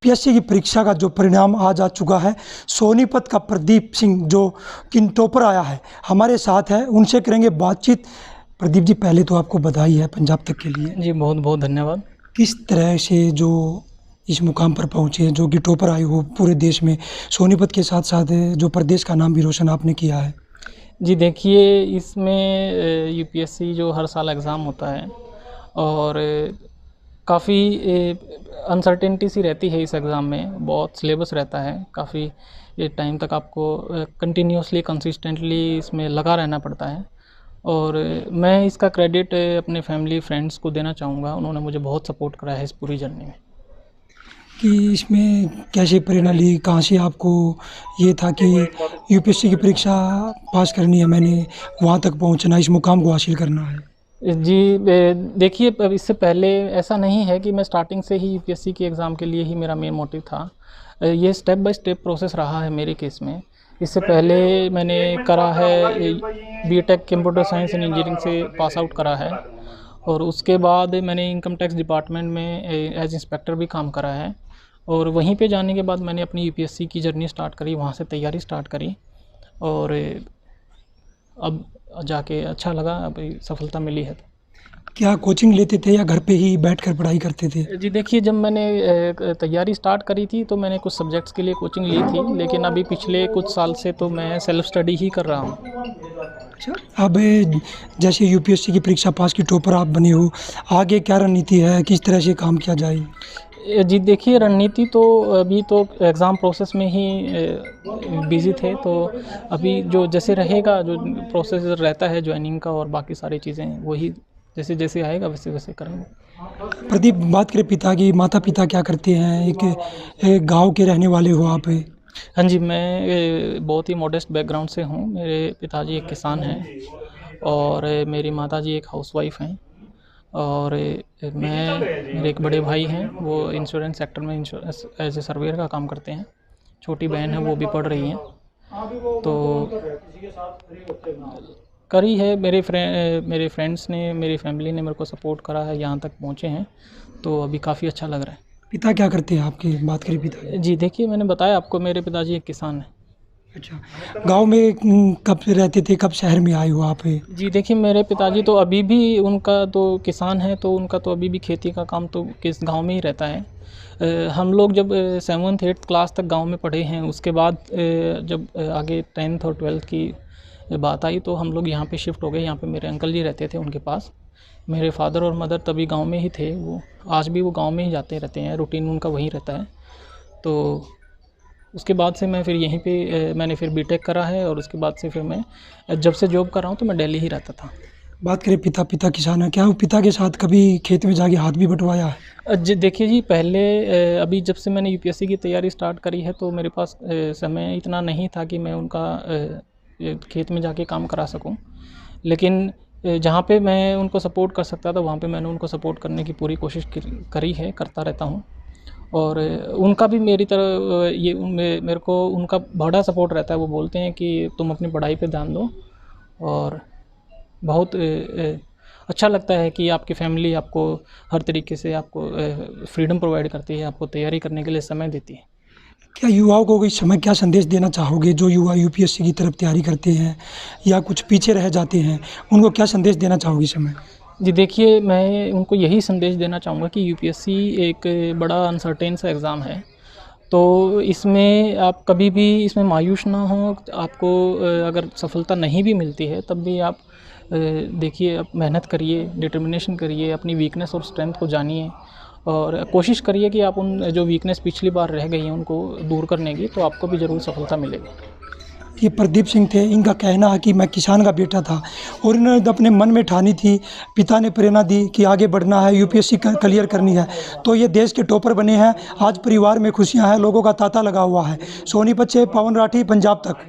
PSC की परीक्षा का जो परिणाम आज आ चुका है, सोनीपत का प्रदीप सिंह जो किन टॉपर आया है, हमारे साथ है, उनसे करेंगे बातचीत। प्रदीप जी, पहले तो आपको बधाई है पंजाब तक के लिए। जी, बहुत बहुत धन्यवाद। किस तरह से जो इस मुकाम पर पहुँचे, जो कि टॉपर आए हो पूरे देश में, सोनीपत के साथ साथ जो प्रदेश का नाम भी रोशन आपने किया है। जी देखिए, इसमें यूपीएससी जो हर साल एग्ज़ाम होता है और काफ़ी अनसर्टेनिटी सी रहती है इस एग्ज़ाम में। बहुत सिलेबस रहता है, काफ़ी टाइम तक आपको कंटिन्यूसली कंसिस्टेंटली इसमें लगा रहना पड़ता है। और मैं इसका क्रेडिट अपने फैमिली फ्रेंड्स को देना चाहूँगा। उन्होंने मुझे बहुत सपोर्ट करा है इस पूरी जर्नी में। कि इसमें कैसे प्रेरणा ली, कहाँ से आपको ये था कि यूपीएससी की परीक्षा पास करनी है, मैंने वहाँ तक पहुँचना, इस मुकाम को हासिल करना है? जी, देखिए, अब इससे पहले ऐसा नहीं है कि मैं स्टार्टिंग से ही यूपीएससी के एग्ज़ाम के लिए ही मेरा मेन मोटिव था। ये स्टेप बाय स्टेप प्रोसेस रहा है मेरे केस में। इससे पहले मैंने करा है BTech computer science and engineering से पास आउट करा है और उसके बाद मैंने इनकम टैक्स डिपार्टमेंट में एज इंस्पेक्टर भी काम करा है। और वहीं पे जाने के बाद मैंने अपनी यूपीएससी की जर्नी स्टार्ट करी, वहाँ से तैयारी स्टार्ट करी और अब जाके अच्छा लगा, अभी सफलता मिली है। क्या कोचिंग लेते थे या घर पे ही बैठकर पढ़ाई करते थे? जी देखिए, जब मैंने तैयारी स्टार्ट करी थी तो मैंने कुछ सब्जेक्ट्स के लिए कोचिंग ली थी, लेकिन अभी पिछले कुछ साल से तो मैं सेल्फ स्टडी ही कर रहा हूँ। अच्छा, अब जैसे यूपीएससी की परीक्षा पास की टॉपर आप बने हो, आगे क्या रणनीति है, किस तरह से काम किया जाए? जी देखिए, रणनीति तो अभी तो एग्ज़ाम प्रोसेस में ही बिज़ी थे, तो अभी जो जैसे रहेगा, जो प्रोसेस रहता है ज्वाइनिंग का और बाकी सारी चीज़ें, वही जैसे जैसे आएगा वैसे वैसे करेंगे। प्रदीप, बात करें पिता की, माता पिता क्या करते हैं? एक गांव के रहने वाले हो आप। हाँ जी, मैं बहुत ही मॉडेस्ट बैकग्राउंड से हूँ। मेरे पिताजी एक किसान हैं और मेरी माताजी एक हाउसवाइफ़ हैं और मेरे एक बड़े भाई हैं, वो इंश्योरेंस सेक्टर में इंश्योरेंस एज ए सर्वेयर का काम करते हैं। छोटी बहन है, वो भी पढ़ रही हैं। तो करी है, मेरे फ्रेंड्स ने, मेरी फैमिली ने मेरे को सपोर्ट करा है, यहाँ तक पहुँचे हैं, तो अभी काफ़ी अच्छा लग रहा है। पिता क्या करते हैं आपके? बात करें पिता की। जी देखिए, मैंने बताया आपको, मेरे पिताजी एक किसान हैं। अच्छा, गांव में कब से रहते थे, कब शहर में आए हो आप? जी देखिए, मेरे पिताजी तो अभी भी, उनका तो किसान है, तो उनका तो अभी भी खेती का काम तो किस गांव में ही रहता है। हम लोग जब 7th 8th क्लास तक गांव में पढ़े हैं, उसके बाद जब आगे 10th और 12th की बात आई तो हम लोग यहाँ पे शिफ्ट हो गए। यहाँ पे मेरे अंकल जी रहते थे, उनके पास। मेरे फादर और मदर तभी गांव में ही थे, वो आज भी वो गांव में ही जाते रहते हैं, रूटीन उनका वहीं रहता है। तो उसके बाद से मैं फिर यहीं पे मैंने फिर बीटेक करा है और उसके बाद से फिर मैं जब से जॉब कर रहा हूँ तो मैं दिल्ली ही रहता था। बात करें पिता किसान है, क्या वो पिता के साथ कभी खेत में जाके हाथ भी बटवाया है? जी देखिए जी, पहले अभी जब से मैंने यूपीएससी की तैयारी स्टार्ट करी है तो मेरे पास समय इतना नहीं था कि मैं उनका खेत में जाके काम करा सकूं। लेकिन जहाँ पे मैं उनको सपोर्ट कर सकता था वहाँ पे मैंने उनको सपोर्ट करने की पूरी कोशिश करी है, करता रहता हूँ। और उनका भी मेरी तरह मेरे को उनका बड़ा सपोर्ट रहता है। वो बोलते हैं कि तुम अपनी पढ़ाई पे ध्यान दो और बहुत अच्छा लगता है कि आपकी फैमिली आपको हर तरीके से आपको फ्रीडम प्रोवाइड करती है, आपको तैयारी करने के लिए समय देती है। क्या युवाओं को इस समय क्या संदेश देना चाहोगे, जो युवा यूपीएससी की तरफ तैयारी करते हैं या कुछ पीछे रह जाते हैं, उनको क्या संदेश देना चाहोगे इस समय? जी देखिए, मैं उनको यही संदेश देना चाहूँगा कि यूपीएससी एक बड़ा अनसर्टेन सा एग्ज़ाम है, तो इसमें आप कभी भी इसमें मायूस ना हो। आपको अगर सफलता नहीं भी मिलती है तब भी आप देखिए, आप मेहनत करिए, डिटर्मिनेशन करिए, अपनी वीकनेस और स्ट्रेंथ को जानिए और कोशिश करिए कि आप उन जो वीकनेस पिछली बार रह गई हैं उनको दूर करने की, तो आपको भी ज़रूर सफलता मिलेगी। ये प्रदीप सिंह थे, इनका कहना है कि मैं किसान का बेटा था और इन्होंने अपने मन में ठानी थी, पिता ने प्रेरणा दी कि आगे बढ़ना है, यूपीएससी क्लियर करनी है, तो ये देश के टॉपर बने हैं। आज परिवार में खुशियां हैं, लोगों का तांता लगा हुआ है। सोनीपत से पवन राठी, पंजाब तक।